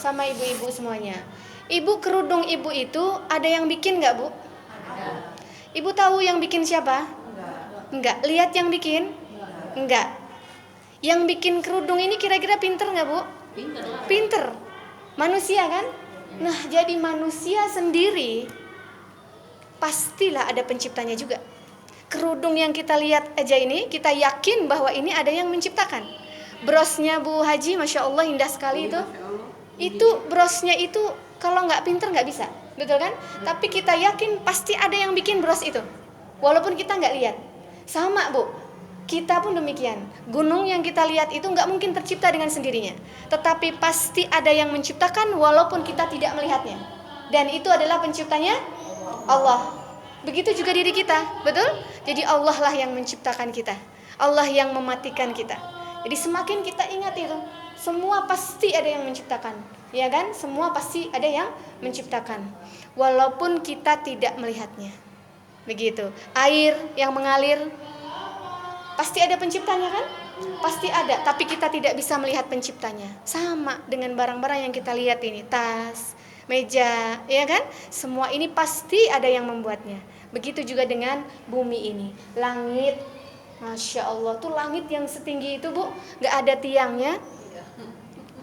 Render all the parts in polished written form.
sama ibu-ibu semuanya. Ibu, kerudung ibu itu ada yang bikin nggak, Bu? Ibu tahu yang bikin siapa? Enggak. Lihat yang bikin? Enggak. Yang bikin kerudung ini kira-kira pinter nggak, Bu? Pinter. Manusia kan? Nah, jadi manusia sendiri pastilah ada penciptanya juga. Kerudung yang kita lihat aja ini, kita yakin bahwa ini ada yang menciptakan. Brosnya Bu Haji, Masya Allah indah sekali itu. Itu brosnya itu kalau nggak pinter nggak bisa, betul kan? Tapi kita yakin pasti ada yang bikin bros itu, walaupun kita nggak lihat. Sama, Bu, kita pun demikian. Gunung yang kita lihat itu nggak mungkin tercipta dengan sendirinya, tetapi pasti ada yang menciptakan walaupun kita tidak melihatnya. Dan itu adalah penciptanya Allah. Begitu juga diri kita, betul? Jadi Allah lah yang menciptakan kita, Allah yang mematikan kita. Jadi semakin kita ingat itu, semua pasti ada yang menciptakan, ya kan? Semua pasti ada yang menciptakan, walaupun kita tidak melihatnya. Begitu. Air yang mengalir, pasti ada penciptanya kan? Pasti ada, tapi kita tidak bisa melihat penciptanya. Sama dengan barang-barang yang kita lihat ini, tas, meja, ya kan? Semua ini pasti ada yang membuatnya. Begitu juga dengan bumi ini, langit. Masya Allah, tuh langit yang setinggi itu, Bu, gak ada tiangnya.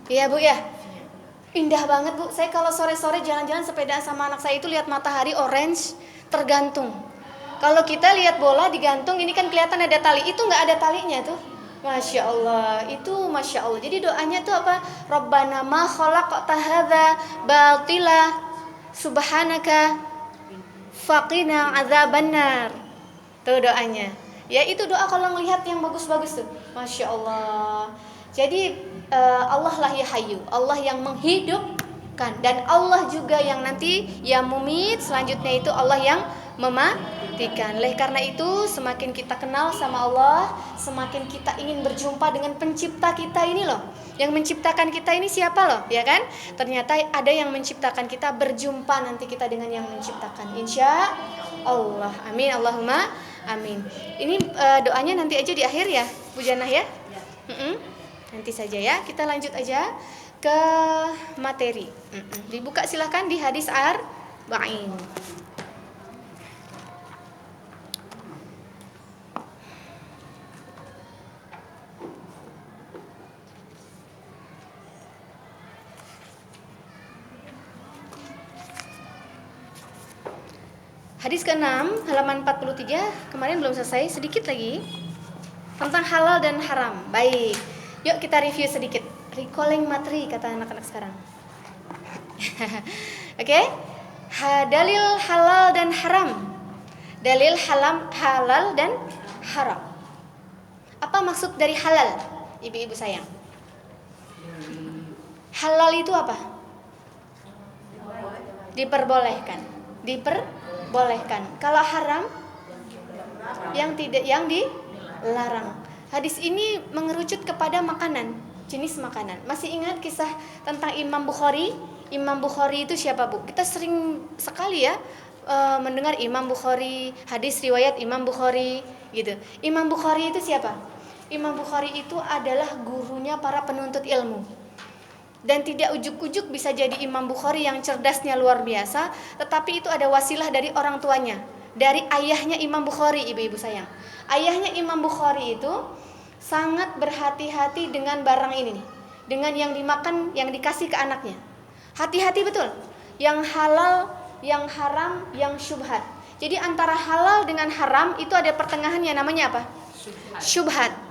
Iya, Bu, ya. Indah banget, Bu. Saya kalau sore-sore jalan-jalan sepeda sama anak saya itu lihat matahari orange tergantung. Kalau kita lihat bola digantung, ini kan kelihatan ada tali, itu gak ada talinya tuh. Masya Allah, itu Masya Allah. Jadi doanya tuh apa? Rabbana ma khalaqta hadza batila subhanaka faqina azabannar. Tuh doanya. Ya itu doa kalau melihat yang bagus-bagus tuh. Masya Allah. Jadi Allah lah ya Hayyu, Allah yang menghidupkan, dan Allah juga yang nanti yang mumit. Selanjutnya itu Allah yang mematikan. Oleh karena itu semakin kita kenal sama Allah, semakin kita ingin berjumpa dengan pencipta kita ini loh. Yang menciptakan kita ini siapa loh, ya kan? Ternyata ada yang menciptakan kita, berjumpa nanti kita dengan yang menciptakan. Insya Allah. Amin. Allahumma amin. Ini doanya nanti aja di akhir ya, Bu Janah ya? Nanti saja ya. Kita lanjut aja ke materi. Dibuka silahkan di hadis arba'in. Hadis ke-6 halaman 43. Kemarin belum selesai, sedikit lagi tentang halal dan haram. Baik, yuk kita review sedikit. Recalling materi kata anak-anak sekarang. Oke? Dalil halal dan haram. Dalil halal dan haram. Apa maksud dari halal, ibu-ibu sayang? Halal itu apa? Diperbolehkan. Kalau haram yang dilarang. Hadis ini mengerucut kepada makanan, jenis makanan. Masih ingat kisah tentang Imam Bukhari? Imam Bukhari itu siapa, Bu? Kita sering sekali ya mendengar Imam Bukhari, hadis riwayat Imam Bukhari gitu. Imam Bukhari itu siapa? Imam Bukhari itu adalah gurunya para penuntut ilmu. Dan tidak ujuk-ujuk bisa jadi Imam Bukhari yang cerdasnya luar biasa, tetapi itu ada wasilah dari orang tuanya, dari ayahnya Imam Bukhari, ibu-ibu sayang. Ayahnya Imam Bukhari itu sangat berhati-hati dengan barang ini nih, dengan yang dimakan, yang dikasih ke anaknya. Hati-hati betul. Yang halal, yang haram, yang syubhat. Jadi antara halal dengan haram itu ada pertengahannya, namanya apa? Syubhat.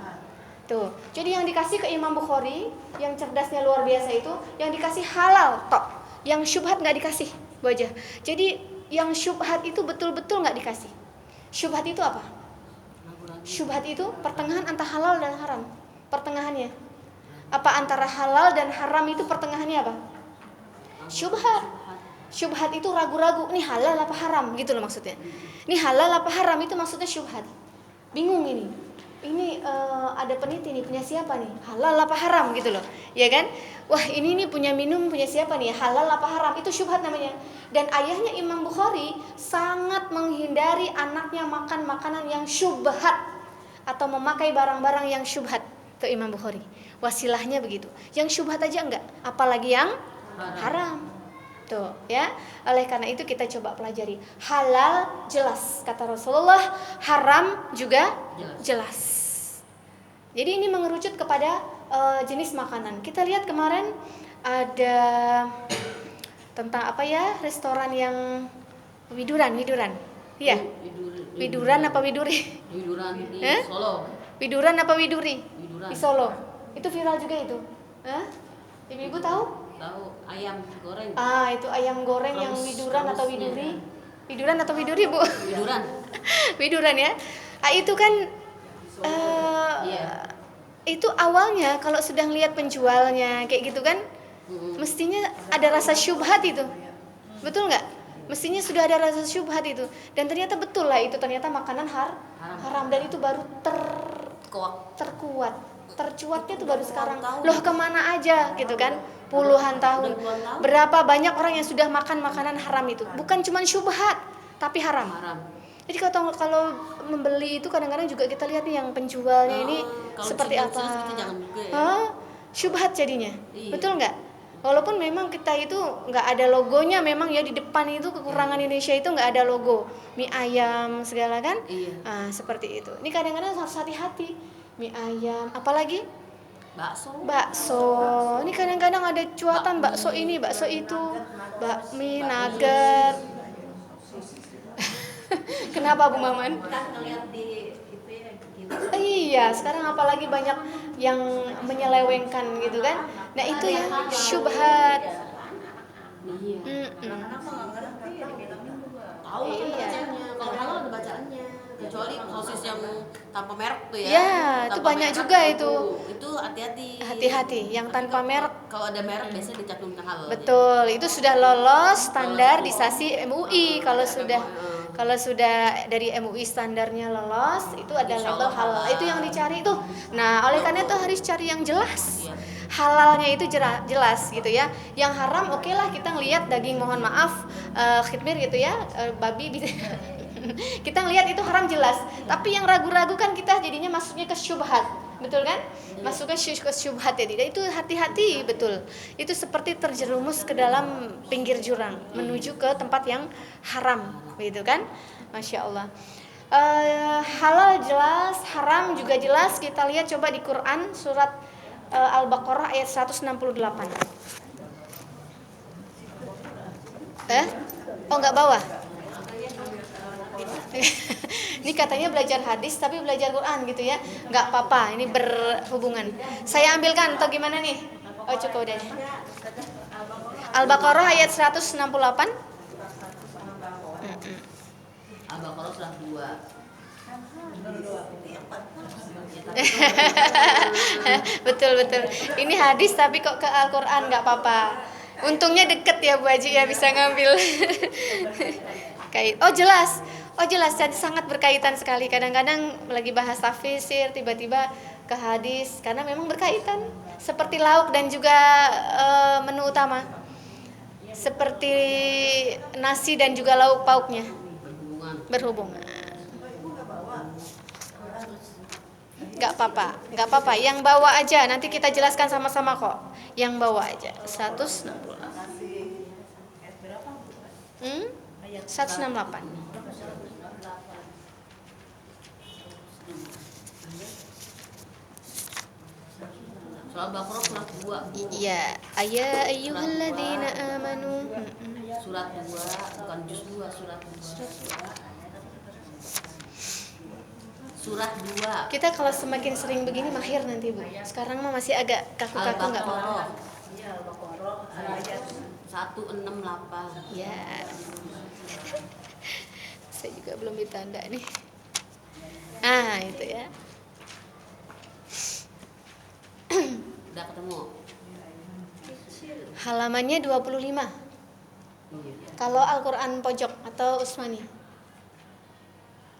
Tuh. Jadi yang dikasih ke Imam Bukhari, yang cerdasnya luar biasa itu, yang dikasih halal tok, yang syubhat nggak dikasih, Bu aja. Jadi yang syubhat itu betul-betul nggak dikasih. Syubhat itu apa? Syubhat itu pertengahan antara halal dan haram. Pertengahannya. Apa antara halal dan haram itu pertengahannya apa? Syubhat. Syubhat itu ragu-ragu, ini halal apa haram gitu loh maksudnya. Ini halal apa haram itu maksudnya syubhat. Bingung ini. Ini ada peniti nih, punya siapa nih? Halal apa haram gitu loh. Ya kan? Wah, ini punya minum punya siapa nih? Halal apa haram? Itu syubhat namanya. Dan ayahnya Imam Bukhari sangat menghindari anaknya makan makanan yang syubhat atau memakai barang-barang yang syubhat. Itu Imam Bukhari. Wasilahnya begitu. Yang syubhat aja enggak, apalagi yang haram. Tuh, ya. Oleh karena itu kita coba pelajari. Halal jelas kata Rasulullah, haram juga jelas. Jadi ini mengerucut kepada jenis makanan. Kita lihat kemarin ada tentang apa ya? Restoran yang widuran. Iya. Widuran apa widuri? Widuran di Solo. Widuran apa widuri? Widuran. Di Solo. Itu viral juga itu. Ibu-ibu tahu? Tahu ayam goreng. Itu ayam goreng yang widuran atau widuri? Widuran atau widuri, Bu? Widuran. Widuran ya. Itu kan itu awalnya kalau sudah lihat penjualnya kayak gitu kan, mestinya ada rasa syubhat itu. Betul nggak? Mestinya sudah ada rasa syubhat itu. Dan ternyata betul lah itu ternyata makanan haram dan itu baru terkuat. Tercuatnya tuh baru sekarang. Loh kemana aja gitu kan? Puluhan tahun. Berapa banyak orang yang sudah makan makanan haram itu? Bukan cuma syubhat, tapi haram. Jadi kalau membeli itu kadang-kadang juga kita lihat nih yang penjualnya ini seperti apa? Syubhat jadinya. Betul nggak? Walaupun memang kita itu nggak ada logonya, memang ya di depan itu kekurangan Indonesia itu nggak ada logo mie ayam segala kan? Seperti itu. Ini kadang-kadang harus hati-hati. Mie ayam, apalagi bakso. Ini kadang-kadang ada cuatan bakso ini, bakso itu, bakmi, nugget. Kenapa Bu Maman? Iya, sekarang apalagi banyak yang menyelewengkan gitu kan. Nah itu ya syubhat. Tahu bacanya. Kalau halal ada bacaannya. Kecuali sosis yang tanpa merek tuh ya. Ya, itu banyak juga itu. Itu hati-hati. Hati-hati, yang tanpa merek. Kalau ada merek biasanya dicantumkan halal. Betul, itu sudah lolos standarisasi MUI. Kalau sudah dari MUI standarnya lolos, itu ada label halal. Itu yang dicari tuh. Nah, oleh karena itu harus cari yang jelas. Halalnya itu jelas gitu ya. Yang haram oke lah kita ngelihat daging, mohon maaf, khitmir gitu ya, babi bisa. Kita ngelihat itu haram jelas. Tapi yang ragu-ragu kan kita jadinya masuknya ke syubhat. Betul kan? Masuknya ke syubhat jadi. Dan itu hati-hati betul. Itu seperti terjerumus ke dalam pinggir jurang menuju ke tempat yang haram, gitu kan? Masya Allah. Halal jelas, haram juga jelas. Kita lihat coba di Quran surat Al-Baqarah ayat 168. Enggak bawah. Ini katanya belajar hadis tapi belajar Quran gitu ya. Enggak apa-apa, ini berhubungan. Saya ambilkan atau gimana nih? Oh cukup deh. Al-Baqarah ayat 168. Al-Baqarah surah 2. Betul. Ini hadis tapi kok ke Al-Quran enggak apa-apa. Untungnya deket ya Bu Haji ya bisa ngambil. Oh jelas dan sangat berkaitan sekali. Kadang-kadang lagi bahas tafsir tiba-tiba ke hadis karena memang berkaitan. Seperti lauk dan juga menu utama. Seperti nasi dan juga lauk pauknya. Berhubungan. Enggak apa-apa. Yang bawa aja nanti kita jelaskan sama-sama kok. Yang bawa aja. 168. 168. Surah Al-Baqarah surah 2. Iya, ayyuhalladzina amanu. Surat 2, bukan juz 2, surat 2. Surah 2. Kita kalau semakin sering begini mahir nanti Bu. Sekarang mah masih agak kaku-kaku enggak apa-apa. Al-Baqarah ayat 168. Ya. Saya juga belum ditanda nih. Itu ya. Udah ketemu. Halamannya 25. Kalau Al-Qur'an pojok atau Usmani.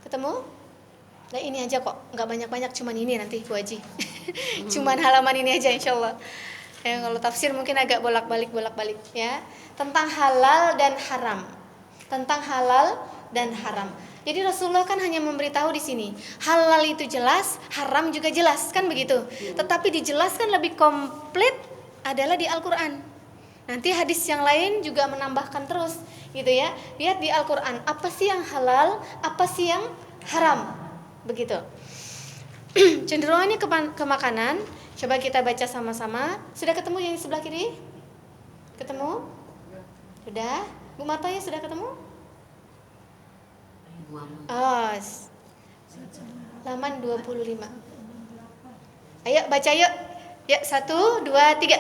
Ketemu? Nah ini aja kok, nggak banyak-banyak, cuman ini nanti Bu Haji. Cuman halaman ini aja insyaallah. Kalau tafsir mungkin agak bolak-balik ya. Tentang halal dan haram. Jadi Rasulullah kan hanya memberitahu di sini, halal itu jelas, haram juga jelas, kan begitu. Tetapi dijelaskan lebih komplit adalah di Al-Qur'an. Nanti hadis yang lain juga menambahkan terus gitu ya. Lihat di Al-Qur'an, apa sih yang halal, apa sih yang haram. Begitu. Cenderungannya ke makanan. Coba kita baca sama-sama. Sudah ketemu yang di sebelah kiri? Ketemu? Sudah? Bu Martoya sudah ketemu? Oh, halaman 25. Ayo baca yuk. Ya, 1, 2, 3.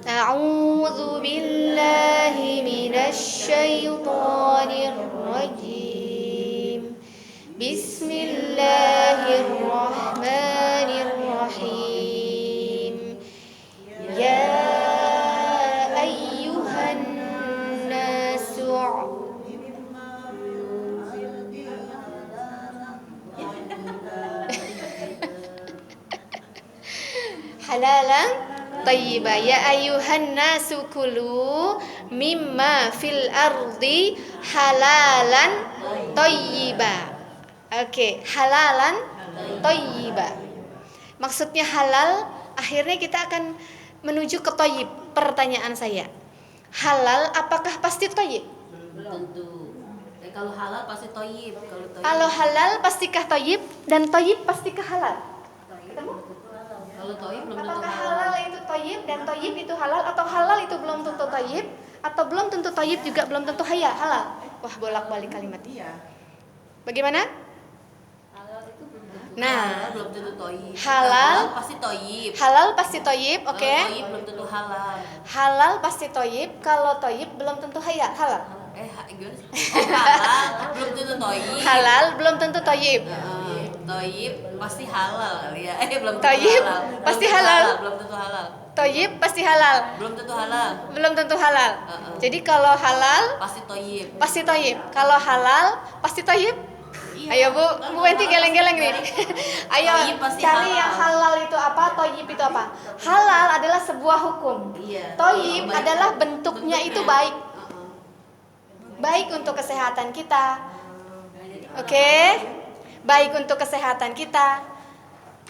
A'udzu billahi minasy syaithanir rajim. Bismillahirrahmanirrahim. Ya ayyuhan nasu halalan tayyiba. Ya ayyuhan nasu kulu mimma fil ardi halalan tayyiba. Oke, halalan tayyiba. Maksudnya halal, akhirnya kita akan menuju ke thayyib. Pertanyaan saya, halal apakah pasti thayyib? Belum tentu. Kalau halal pasti thayyib. Kalau halal pastikah thayyib dan thayyib pastikah halal? Ketemu? Kalau thayyib belum tentu Apakah halal. halal itu thayyib dan thayyib itu halal, atau halal itu belum tentu thayyib, atau belum tentu thayyib juga belum tentu halal? Wah, bolak-balik kalimat. Bagaimana? Nah, Halal belum tentu thayyib. halal pasti thayyib. halal pasti thayyib, oke? Kalau thayyib belum tentu halal. Halal pasti thayyib, kalau thayyib belum tentu halal. Gimana sih? Halal belum tentu thayyib. Halal belum tentu thayyib. Thayyib pasti halal kali ya. Belum tentu Thayyib halal. pasti halal. Belum tentu halal. Thayyib pasti halal. Belum tentu halal. Belum tentu halal. Jadi kalau halal Pasti thayyib. pasti thayyib. Kalau halal pasti thayyib. Ayo Bu, Bu Wenti geleng-geleng nih. Ayo Thayyib pasti cari halal. yang halal itu apa, thayyib itu apa. Halal adalah sebuah hukum. Iya. Thayyib Baik. adalah bentuknya itu baik. Baik untuk kesehatan kita. Oke? Baik untuk kesehatan kita.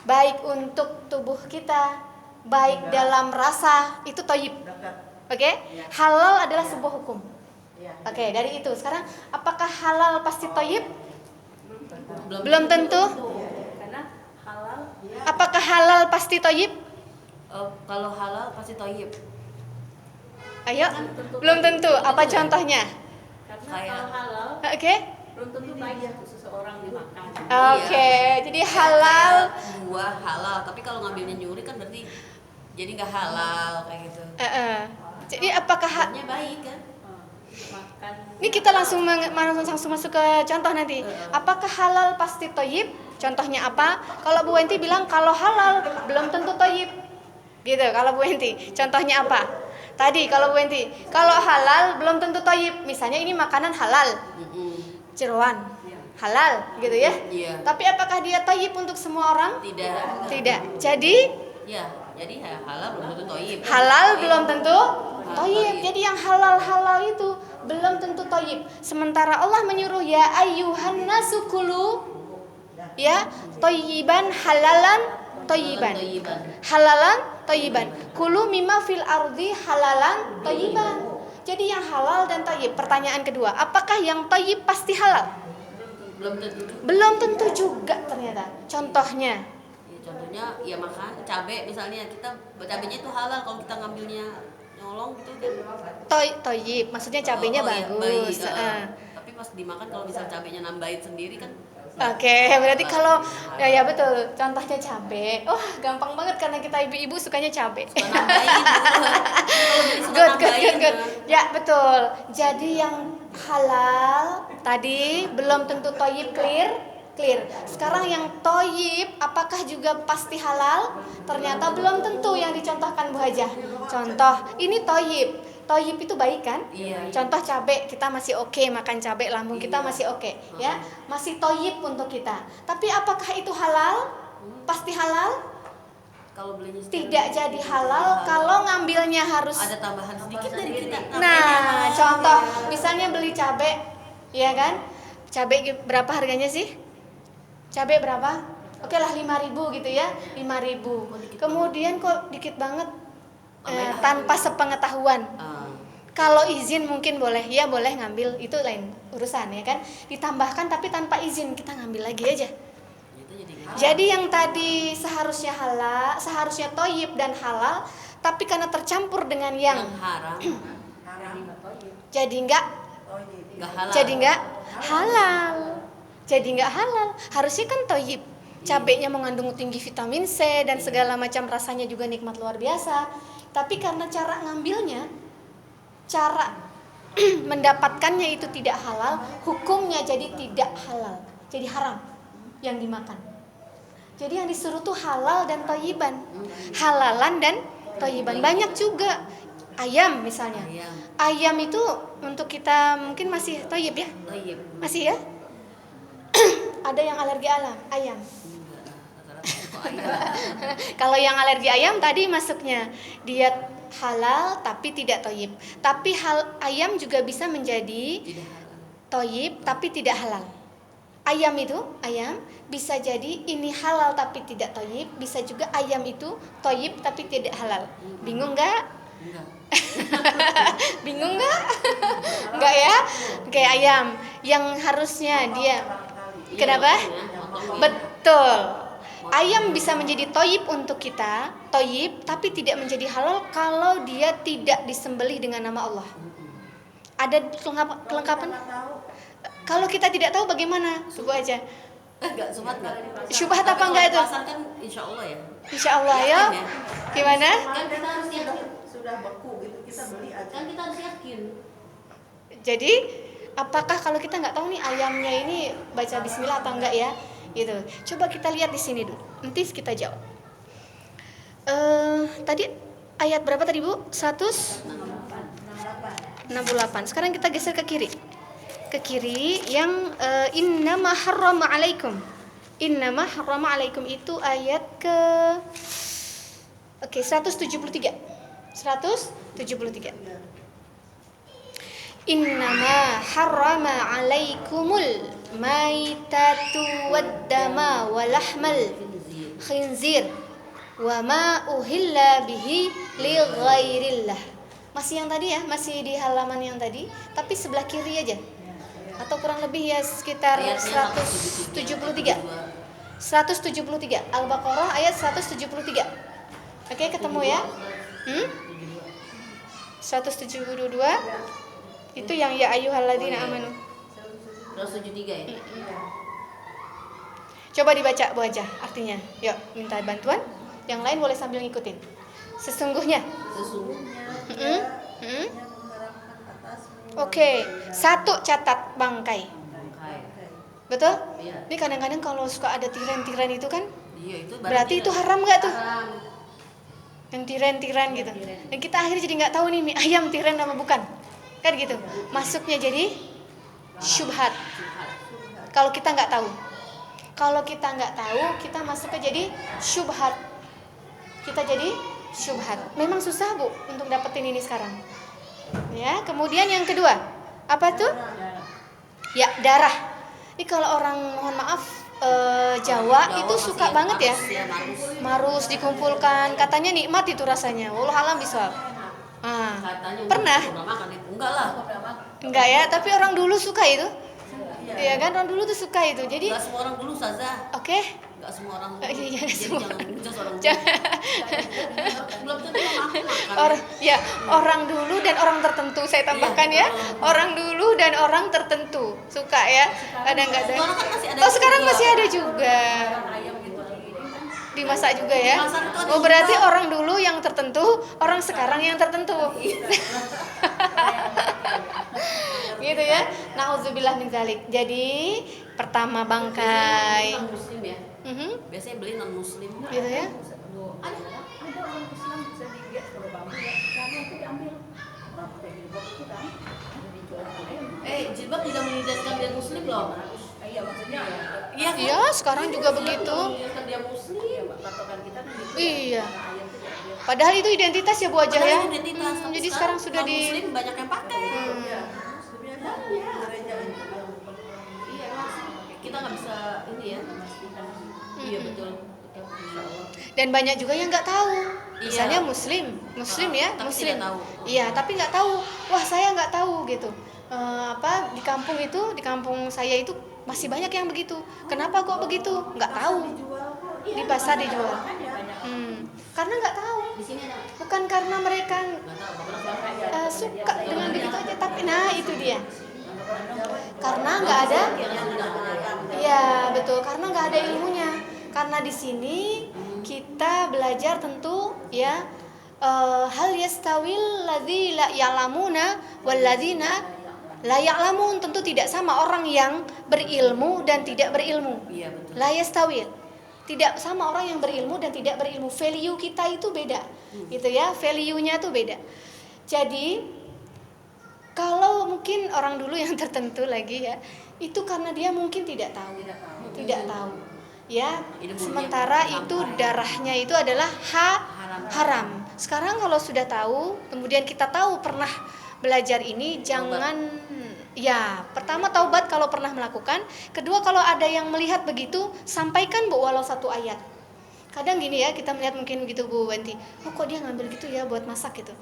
Baik untuk tubuh kita. Baik dalam rasa, itu thayyib. Oke? Halal adalah sebuah hukum. Oke, dari itu sekarang apakah halal pasti thayyib? Belum tentu. Karena halal. Apakah halal pasti thayyib? Kalau halal pasti thayyib. Ayo, belum tentu. Apa contohnya? Karena Kayak- kalau halal Oke. belum tentu baik untuk seseorang dimakan. Oke, jadi halal. Buah halal, tapi kalau ngambilnya nyuri kan berarti jadi nggak halal kayak gitu. Jadi apakah Buahnya baik kan? Makan ini kita langsung masuk ke contoh nanti. Apakah halal pasti thayyib? Contohnya apa? Kalau Bu Wenti bilang kalau halal belum tentu thayyib. Gitu, kalau Bu Wenti. Contohnya apa? Tadi kalau Bu Wenti, kalau halal belum tentu thayyib. Misalnya ini makanan halal, jeroan. Halal, gitu ya. Iya. Tapi apakah dia thayyib untuk semua orang? Tidak. Tidak. Jadi Ya, jadi halal belum tentu thayyib. halal belum tentu thayyib. thayyib. Jadi yang halal-halal itu belum tentu thayyib. Sementara Allah menyuruh ya ayyuhan nasu kulu ya thayyiban halalan thayyiban. Halalan thayyiban. Kulu mimma fil ardi halalan thayyiban. Jadi yang halal dan thayyib. Pertanyaan kedua, apakah yang thayyib pasti halal? Belum tentu. Belum tentu juga ternyata. Contohnya, Ya, contohnya ya makan cabai misalnya, kita cabainya itu halal kalau kita ngambilnya nyolong gitu kan. thayyib, maksudnya cabenya Oh, iya, bagus. baik. Tapi pas dimakan kalau misal cabainya nambahin sendiri kan. Oke, berarti kalau ya betul, contohnya cabe. Wah, gampang banget karena kita ibu-ibu sukanya cabe. Suka nambahin. Kalau beli suka Good. nambahin. Ya, betul. Jadi yang halal tadi belum tentu thayyib, clear. Sekarang yang thayyib apakah juga pasti halal? Ternyata belum tentu yang dicontohkan Bu Hajah. Contoh, ini thayyib. Thayyib itu baik kan? Iya. Contoh cabai, kita masih oke makan cabai, lambung kita Iya. masih oke, ya. Masih thayyib untuk kita. Tapi apakah itu halal? Pasti halal? Kalau belinya Tidak jadi halal kalau ngambilnya harus. ada tambahan sedikit dari kita. Nah, contoh misalnya beli cabai, ya kan? Cabai berapa harganya sih? Cabai berapa? Oke lah 5.000 gitu ya, 5.000. Kemudian kok dikit banget? tanpa sepengetahuan. Ah, Kalau izin mungkin boleh, ya boleh ngambil, itu lain urusan ya kan. Ditambahkan tapi tanpa izin kita ngambil lagi aja. itu jadi gitu. Jadi yang tadi seharusnya halal, seharusnya toyib dan halal, tapi karena tercampur dengan yang Yang haram jadi nggak halal. Jadi nggak halal. Harusnya kan toyib. Cabenya mengandung tinggi vitamin C dan segala macam, rasanya juga nikmat luar biasa. Tapi karena cara ngambilnya, cara mendapatkannya itu tidak halal, hukumnya jadi tidak halal, jadi haram yang dimakan. Jadi yang disuruh tuh halal dan toyiban, halalan dan toyiban. Banyak juga ayam misalnya. Ayam itu untuk kita mungkin masih toyib ya, Iya. masih ya. Ada yang alergi ayam. Kalau yang alergi ayam tadi masuknya diet halal tapi tidak toyib. Tapi ayam juga bisa menjadi Tidak halal. toyib tapi tidak halal. Ayam bisa jadi ini halal tapi tidak toyib, bisa juga ayam itu toyib tapi tidak halal. Bingung nggak? Enggak. Bingung nggak? Nggak ya? Kayak ayam yang harusnya dia. Kenapa? Betul. Ayam bisa menjadi toyib untuk kita, toyib tapi tidak menjadi halal kalau dia tidak disembelih dengan nama Allah. Ada kelengkapan? Kalau kita tidak tahu bagaimana? Coba aja. Enggak, subhat enggak? Syubhat apa Tapi enggak kalau itu? di pasar kan insya Allah ya. Insya Allah ya. Yakin ya? Gimana? Kan kita harus yakin. Sudah beku gitu, kita beli aja. Kan kita harus yakin. Jadi apakah kalau kita nggak tahu nih ayamnya ini baca bismillah atau enggak ya? Gitu. Coba kita lihat di sini dulu. Nanti kita jawab. Tadi ayat berapa tadi Bu? 168. Sekarang kita geser ke kiri. Ke kiri yang innama harrama alaikum. Innama harrama alaikum itu ayat ke 173. 173. Innama harrama alaikumul maitatu waddama walahmal khinzir wa ma uhilla bihi li ghairillah. Masih yang tadi ya, masih di halaman yang tadi, tapi sebelah kiri aja. Atau kurang lebih ya sekitar 173. 173 Al-Baqarah ayat 173. Oke, ketemu ya? 172 itu yang ya ayyuhalladzina amanu. 173 ya? Coba dibaca Bu aja artinya. Yuk, minta bantuan. Yang lain boleh sambil ngikutin. Sesungguhnya. Oke, satu catat bangkai. Betul? Iya. Ini kadang-kadang kalau suka ada tiran-tiran itu kan, Iya, itu berarti itu haram nggak tuh? haram. Yang tiran-tiran gitu. Dan kita akhirnya jadi nggak tahu nih mie ayam tiran apa bukan, kan gitu. Masuknya jadi syubhat. Kalau kita nggak tahu, kita masuknya jadi syubhat. Kita jadi syubhat. Memang susah Bu untuk dapetin ini sekarang. Ya, kemudian yang kedua apa tuh? Ya, darah. Ini kalau orang mohon maaf Jawa itu suka banget ya. Marus dikumpulkan, katanya nikmat itu rasanya. Wallahu alam bisawab. Katanya Pernah? udah makan itu. Enggak lah. Enggak ya, tapi orang dulu suka itu. Iya kan, orang dulu tuh suka itu. Jadi Enggak semua orang dulu Ustazah. oke. Enggak semua orang dulu. Iya, Jadi semua. jangan ngejudge orang dulu. Jangan. Belum tentu yang aku makan. Orang dulu dan orang tertentu saya tambahkan ya. Orang dulu dan orang tertentu suka ya. Kadang-kadang. Sekarang kan masih ada Oh, sekarang juga. masih ada juga. ayam gitu ini kan Dimasak juga ya. Dimasak itu ada Oh, berarti juga. orang dulu yang tertentu, orang sekarang yang tertentu. Gitu ya. Nauzubillah min dzalik. Jadi, pertama bangkai. Non muslim ya. Biasanya beli non muslim. Gitu ya. ada orang Islam bisa dilihat kalau bambu ya karena itu diambil bambu kayak gini itu kan ada dijual ayam Jilbab tidak menidaskan dia muslim loh. iya maksudnya Iya kan? Iya, sekarang juga begitu. Menidaskan dia muslim. patokan kita kan gitu Iya. karena ayam itu diambil Padahal itu identitas ya Bu Aja ya. Padahal identitas, tapi Jadi sekarang sudah non di muslim banyak yang pakai. Iya, kita nggak bisa ini ya. Iya betul. Dan banyak juga yang nggak tahu. Iya. Misalnya muslim ya, tapi muslim. tidak tahu. Iya, tapi nggak tahu. Wah, saya nggak tahu gitu. Di kampung saya itu masih banyak yang begitu. Kenapa kok begitu? Nggak tahu. Di pasar dijual. Karena nggak tahu. Di sini ada. Bukan karena mereka Nggak tahu. suka dengan begitu aja, tapi nah itu dia. Karena nggak ada. Iya betul, karena nggak ada ilmunya. Karena di sini kita belajar tentu ya, hal yastawil ladzi la ya'lamuna wal ladzina la ya'lamun, tentu tidak sama orang yang berilmu dan tidak berilmu. Iya betul. La yastawil. Tidak sama orang yang berilmu dan tidak berilmu. Value kita itu beda. Gitu ya, value-nya tuh beda. Jadi kalau mungkin orang dulu yang tertentu lagi ya, itu karena dia mungkin tidak tahu. Ya, sementara itu darahnya itu adalah haram. Sekarang kalau sudah tahu, kemudian kita tahu pernah belajar ini, jangan ya, pertama taubat kalau pernah melakukan, kedua kalau ada yang melihat begitu, sampaikan Bu walau satu ayat. Kadang gini ya, kita melihat mungkin begitu Bu Wanti, kok dia ngambil gitu ya buat masak gitu.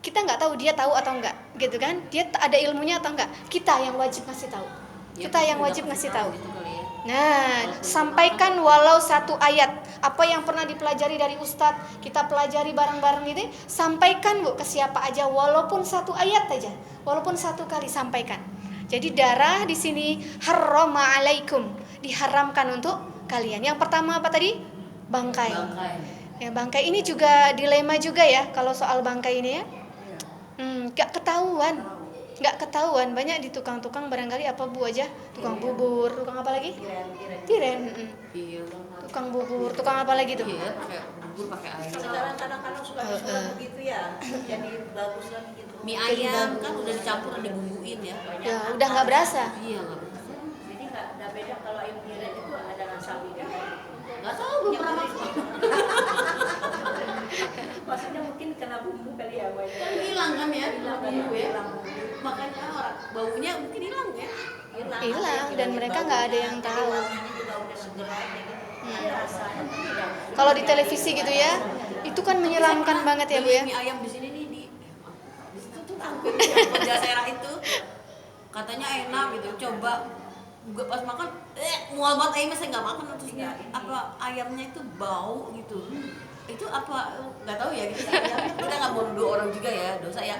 Kita nggak tahu dia tahu atau enggak, gitu kan? Dia ada ilmunya atau enggak? Kita yang wajib ngasih tahu. Kita yang wajib ngasih tahu. Gitu kali ya. Nah, sampaikan walau satu ayat. Apa yang pernah dipelajari dari Ustadz, kita pelajari bareng-bareng gitu, sampaikan Bu ke siapa aja, walaupun satu ayat aja, walaupun satu kali sampaikan. Jadi darah di sini harrama alaikum, diharamkan untuk kalian. Yang pertama apa tadi? Bangkai. Ya, bangkai ini juga dilema juga ya kalau soal bangkai ini ya. Gak ketahuan banyak di tukang-tukang barangkali apa Bu aja, tukang bubur, tukang apa lagi? Tiren. Iya. Tukang bubur, tukang apa lagi tuh? Iya, pakai bubur pakai air. Sekarang kadang-kadang suka begitu ya, jadi bagus lagi gitu. Mie ayam kan udah dicampur dan dibumbuin ya. Ya, udah nggak berasa. Iya nggak berasa. Jadi nggak beda kalau ayam tiren itu ada rasa beda. Nggak tahu belum pernah makan. Maksudnya mungkin kena bumbu kali ya, Bu. Kan hilang kan ya, Hilang kan, bumbu ya. hilang. Makanya orang baunya mungkin hilang ya. Hilang dan mereka nggak ada yang tahu. Juga udah seger aja gitu. Tapi rasanya tuh tidak. Kalau di televisi gitu ya, itu kan menyeramkan banget ya Bu ya. Mie ayam di sini nih di situ tuh kerja Serah itu katanya enak gitu, coba gue pas makan mual banget ayamnya, saya nggak makan, terus apa ayamnya itu bau gitu. Itu apa nggak tahu ya gitu. Kita nggak mau nuduh orang juga ya, dosa ya,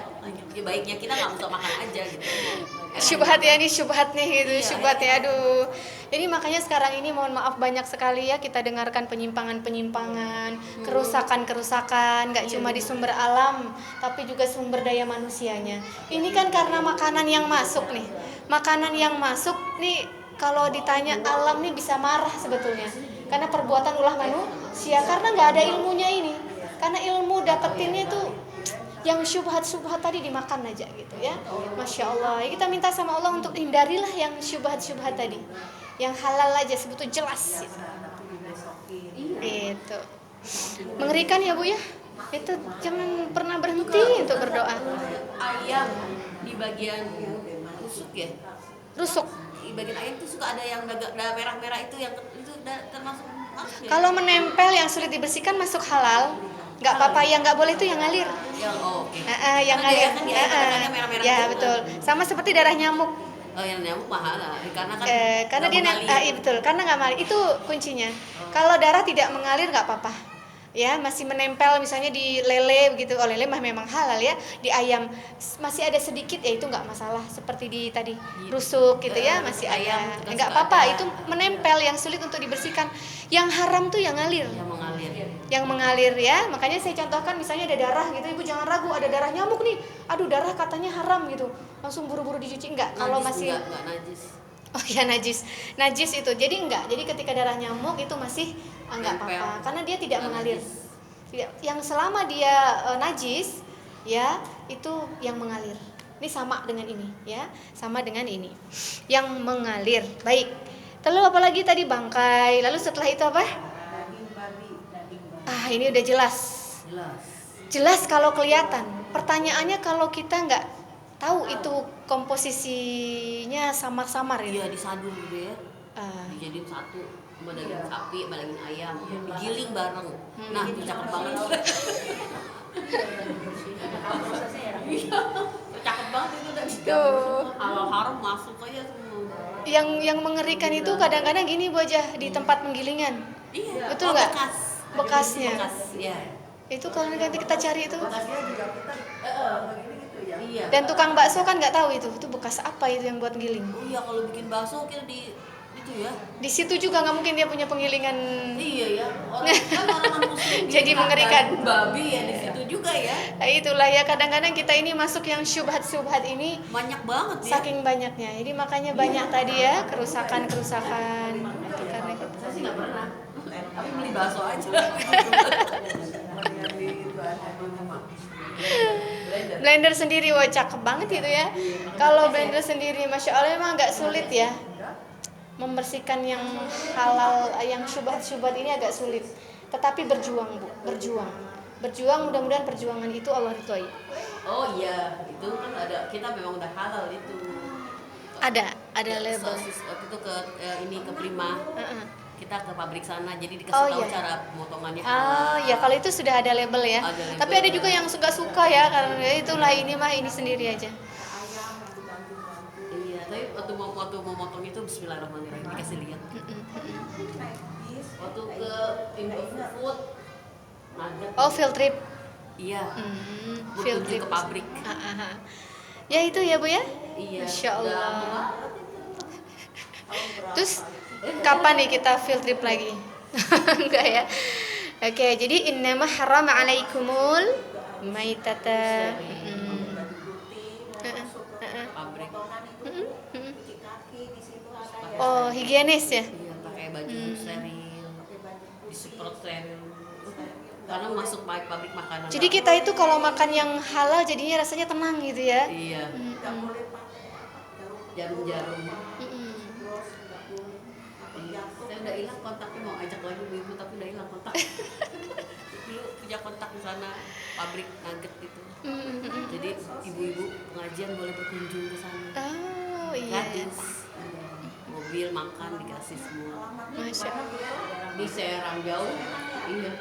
baiknya kita nggak usah makan aja gitu. Syubhat ya, ini syubhat nih gitu, Iya, syubhat ya, iya. aduh. Jadi makanya sekarang ini mohon maaf banyak sekali ya kita dengarkan penyimpangan-penyimpangan, kerusakan-kerusakan, nggak cuma di sumber alam, tapi juga sumber daya manusianya. Ini kan karena makanan yang masuk nih, makanan yang masuk nih, kalau ditanya alam nih bisa marah sebetulnya, karena perbuatan ulah manusia, karena nggak ada ilmunya ini, karena ilmu dapetinnya itu yang syubhat-syubhat tadi dimakan aja gitu ya. Masya Allah, ya kita minta sama Allah untuk hindarilah yang syubhat-syubhat tadi, yang halal aja sebetulnya jelas gitu. Itu mengerikan ya Bu ya, itu jangan pernah berhenti untuk berdoa. Ayam di bagian rusuk ya, Rusuk di bagian ayam tuh suka ada yang merah-merah itu, yang itu termasuk masuk ya? kalau menempel yang sulit dibersihkan masuk halal, nggak apa-apa. Yang nggak boleh itu yang ngalir. Yang oke. Yang Karena dia ngalir. kan di air kadang-kadang merah-merah Ya gitu. betul. Sama seperti darah nyamuk. Oh, yang nyamuk mahal lah, karena kan Karena nggak dia mengalir. iya betul, karena nggak mengalir. Itu kuncinya. Kalau darah tidak mengalir nggak apa-apa. Ya, masih menempel misalnya di lele begitu. Oh, lele mah memang halal ya. Di ayam masih ada sedikit ya, itu nggak masalah. Seperti di tadi rusuk gitu ya, masih Ayam ada. juga Nggak suka apa-apa, ada. itu menempel yang sulit untuk dibersihkan. Yang haram tuh yang ngalir. Yang mengalir. Yang mengalir ya, makanya saya contohkan misalnya ada darah gitu, Ibu jangan ragu, ada darah nyamuk nih, aduh darah katanya haram gitu, langsung buru-buru dicuci. Enggak, kalau masih enggak najis. oh ya najis itu, jadi enggak, jadi ketika darah nyamuk itu masih enggak Nempel. apa-apa karena dia tidak Nggak mengalir. najis. Tidak, yang selama dia najis ya itu yang mengalir. Ini sama dengan ini ya, sama dengan ini yang mengalir. Baik, lalu apa lagi tadi? Bangkai, lalu setelah itu apa? Daging babi. Ini udah jelas. Jelas. Kalau kelihatan. Pertanyaannya kalau kita nggak tahu itu komposisinya samar-samar Iya, ya. disadur gitu ya. Ah, Dijadiin satu. sama daging sapi, sama daging ayam, digiling bareng. Nah, itu cakep banget. Prosesnya ya. Iya, cakep banget itu udah Tuh. digabung. Halal haram masuk aja semua. Yang mengerikan itu kadang-kadang gini Bu aja di tempat penggilingan. Iya, Betul nggak? bekas. Bekasnya. Bekas, ya. Itu kalau nanti kita cari itu. Bekasnya juga kita begini gitu ya. Iya. Dan tukang bakso kan nggak tahu itu bekas apa itu yang buat giling. Oh iya, kalau bikin bakso kita di itu ya. Di situ juga nggak mungkin dia punya penggilingan. Iya ya. Orang muslim Jadi dia mengerikan. makan babi ya di situ juga ya. Nah, itulah ya kadang-kadang kita ini masuk yang syubhat-syubhat ini Banyak banget ya. saking banyaknya. Jadi makanya banyak tadi ya kerusakan-kerusakan. Itu karena itu. Saya sih nggak pernah. Tapi beli bakso aja. Yang di itu ada Blender sendiri, wah cakep banget itu ya. Kalau blender sendiri, masya Allah emang agak sulit ya. Membersihkan yang halal, yang syubhat-syubhat ini agak sulit. Tetapi berjuang Bu, berjuang. Mudah-mudahan perjuangan itu Allah ridhoi. Oh iya, itu kan ada, kita memang udah halal itu. Ada label. Sosis waktu itu ke ini ke Prima. Heeh. Kita ke pabrik sana, jadi dikasih Oh, tahu iya. cara pemotongannya Ah, ya kalau itu sudah ada label ya. Ada label. Tapi ada juga yang suka-suka ya, karena itulah ini mah ini sendiri aja. Iya, tapi waktu mau motong itu Bismillahirrahmanirrahim dikasih lihat. Waktu ke Indofood nugget. Oh, field trip. Iya. Field Field trip ke pabrik. Ya itu ya Bu ya. Iya. Masya udah Allah. lama. Terus kapan nih kita field trip lagi? Enggak ya. Oke, jadi innama harrama alaikumul maitata. Pabrik. cuci kaki di situ ada ya. Oh, higienis ya. Iya, pakai baju steril, disemprot steril. Karena masuk pabrik makanan. Jadi kita itu kalau makan yang halal jadinya rasanya tenang gitu ya. Iya. Nggak boleh pakai Jarum-jarum. terus nggak boleh pakai jantung. Saya udah hilang kontaknya, mau ajak lagi ibu tapi udah hilang kontak. Dulu punya kontak di sana pabrik nugget itu. Jadi ibu-ibu pengajian boleh berkunjung ke sana. Oh iya. Gratis. Mobil makan dikasih semua. Masya Allah. Di Serang jauh. Iya.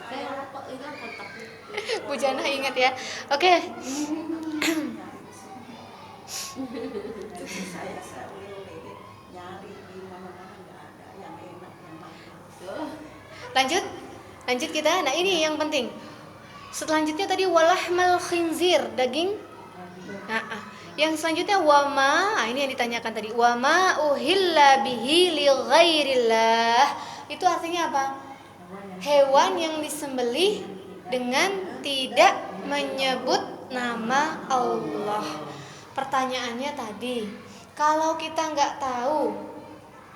Saya lupa hilang kontaknya. Bu Jana ingat ya. Oke. Cuci saya sering nyari di mana-mana nggak ada yang enak yang mahal. Lanjut kita. Nah, ini yang penting. Selanjutnya tadi walahmal khinzir, daging. Yang selanjutnya wama, ini yang ditanyakan tadi. Wama uhilla bihi li ghairillah. Itu artinya apa? Hewan yang disembelih dengan tidak menyebut nama Allah. Pertanyaannya tadi, kalau kita nggak tahu,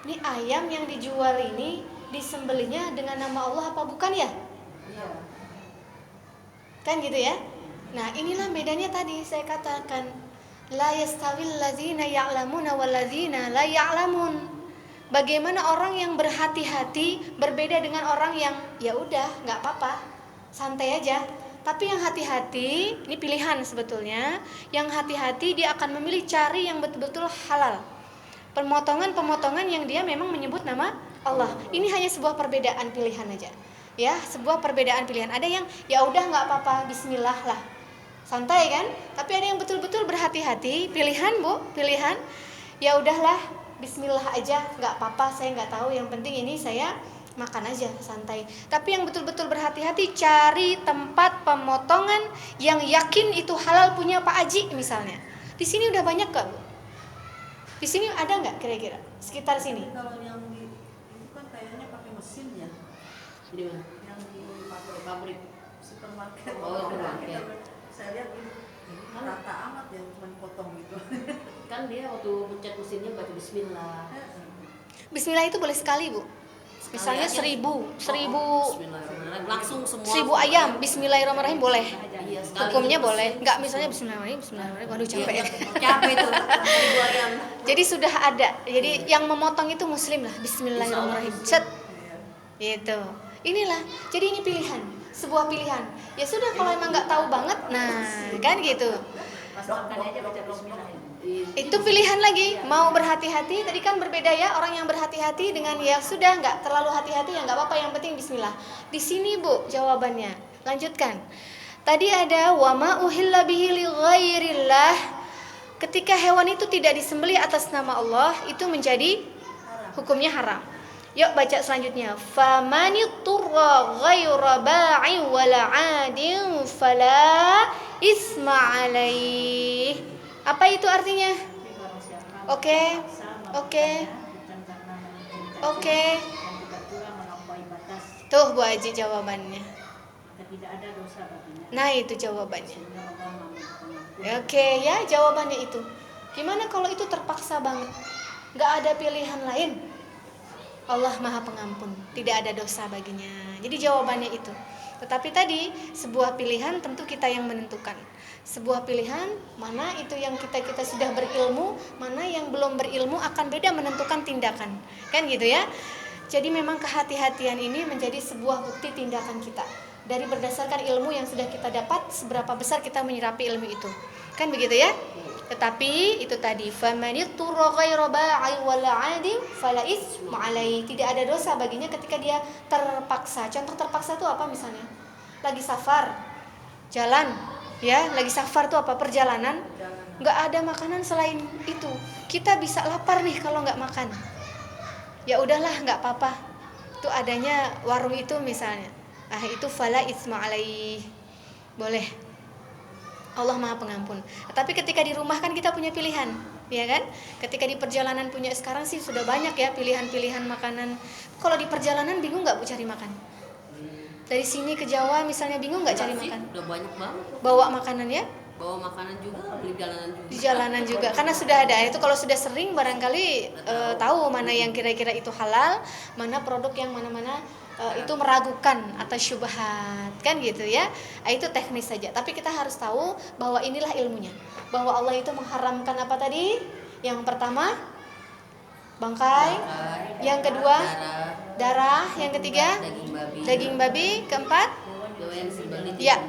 ini ayam yang dijual ini disembelihnya dengan nama Allah apa bukan ya? Kan gitu ya. Nah, inilah bedanya tadi saya katakan la yastawil ladzina ya'lamuna wal ladzina la ya'lamun. Bagaimana orang yang berhati-hati berbeda dengan orang yang ya udah nggak apa-apa, santai aja. Tapi yang hati-hati, ini pilihan sebetulnya. Yang hati-hati dia akan memilih cari yang betul-betul halal. Pemotongan-pemotongan yang dia memang menyebut nama Allah. Ini hanya sebuah perbedaan pilihan aja. Ya, sebuah perbedaan pilihan. Ada yang ya udah nggak apa-apa, bismillah lah. Santai kan? Tapi ada yang betul-betul berhati-hati, pilihan Bu, pilihan. Ya udahlah, bismillah aja, nggak apa-apa, saya nggak tahu, yang penting ini saya makan aja santai. Tapi yang betul-betul berhati-hati, cari tempat pemotongan yang yakin itu halal punya Pak Aji misalnya. Di sini udah banyak gak Bu? Di sini ada nggak kira-kira sekitar sini? Kalau yang di itu kan kayaknya pakai mesin ya, Di mana? yang di Pabrik. supermarket. Oh, supermarket. Saya lihat ini rata amat ya, cuma potong gitu. Kan dia waktu pencet mesinnya baca Bismillah. Bismillah itu boleh sekali Bu. Misalnya Sekali aja. 1000 Bismillahirrahmanirrahim. Langsung semua. 1000 ayam, Bismillahirrahmanirrahim boleh. Iya, sekali. Hukumnya boleh. Enggak misalnya Bismillahirrahmanirrahim, Bismillahirrahmanirrahim. Waduh capek ya. Capek itu. 1000 ayam. Jadi sudah ada. Jadi yang memotong itu muslim lah. Bismillahirrahmanirrahim. Set. Gitu. Inilah. Jadi ini pilihan, sebuah pilihan. Ya sudah kalau emang nggak tahu banget, nah kan gitu. Pas makan aja baca bismillah. Itu pilihan lagi, mau berhati-hati. Tadi kan berbeda ya, orang yang berhati-hati dengan ya sudah nggak terlalu hati-hati ya nggak apa-apa, yang penting bismillah. Di sini Bu jawabannya. Lanjutkan. Tadi ada wa ma uhilla bihi li ghairillah. Ketika hewan itu tidak disembelih atas nama Allah, itu menjadi hukumnya haram. Yuk baca selanjutnya. Famaniturra ghaira ba'i wala 'adin fala isma 'alaih. Apa itu artinya? Oke. Tuh Bu Aji jawabannya. Tidak ada dosa baginya. Nah itu jawabannya. Sehingga Allah mengampuni. Oke ya jawabannya itu. Gimana kalau itu terpaksa banget? Gak ada pilihan lain. Allah Maha Pengampun, tidak ada dosa baginya. Jadi jawabannya itu. Tetapi tadi sebuah pilihan tentu kita yang menentukan. Sebuah pilihan mana itu yang kita sudah berilmu, mana yang belum berilmu akan beda menentukan tindakan. Kan gitu ya. Jadi memang kehati-hatian ini menjadi sebuah bukti tindakan kita. Dari berdasarkan ilmu yang sudah kita dapat, seberapa besar kita menyerapi ilmu itu. Kan begitu ya? Tetapi itu tadi famanitturra ghaira ba'i wala 'adin fala isma 'alaihi. Tidak ada dosa baginya ketika dia terpaksa. Contoh terpaksa itu apa misalnya? Lagi safar, jalan, ya, lagi safar tuh apa? Perjalanan. Enggak ada makanan selain itu. Kita bisa lapar nih kalau enggak makan. Ya udahlah, enggak apa-apa. Itu adanya warung itu misalnya. Itu fala isma 'alaihi. Boleh. Allah Maha Pengampun. Tapi ketika di rumah kan kita punya pilihan, ya kan? Ketika di perjalanan punya, sekarang sih sudah banyak ya pilihan-pilihan makanan. Kalau di perjalanan bingung nggak Bu cari makan? Dari sini ke Jawa misalnya bingung nggak cari makan? Udah banyak banget. Bawa makanan ya? Bawa makanan juga, beli jalanan juga. Di jalanan juga, karena sudah ada. Itu kalau sudah sering barangkali tahu mana yang kira-kira itu halal, mana produk yang mana-mana itu meragukan atau syubhat, kan gitu ya. Itu teknis saja, tapi kita harus tahu bahwa inilah ilmunya, bahwa Allah itu mengharamkan apa tadi? Yang pertama bangkai, yang kedua darah, yang ketiga daging babi, keempat ya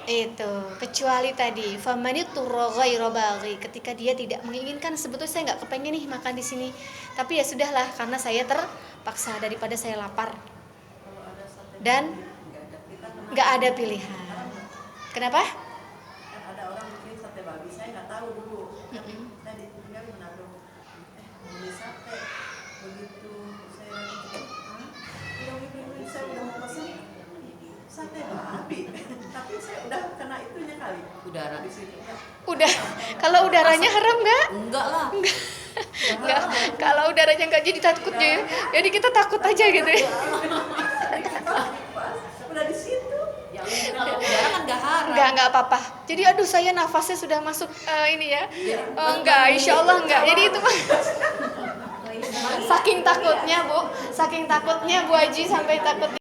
itu, kecuali tadi famaniturra ghaira baghi, ketika dia tidak menginginkan, sebetulnya saya nggak kepengen nih makan di sini, tapi ya sudahlah karena saya terpaksa daripada saya lapar dan nggak ada pilihan. Kenapa? Kan ada orang bikin sate babi, saya nggak tahu dulu. Saya ditinggal menaruh beli sate, begitu saya saya udah mau pesen sate babi, tapi saya udah kena itunya kali. Udara. Di sini ya. Udah, kalau udaranya haram nggak? Enggak lah. Nggak, kalau udaranya nggak jadi takut ya. Jadi kita takut aja gitu ya. Udah di situ. Kalau udara kan enggak haram. Nggak apa-apa. Jadi aduh saya nafasnya sudah masuk ini ya. Enggak, insya Allah enggak. Jadi itu mah saking takutnya Bu Haji sampai takut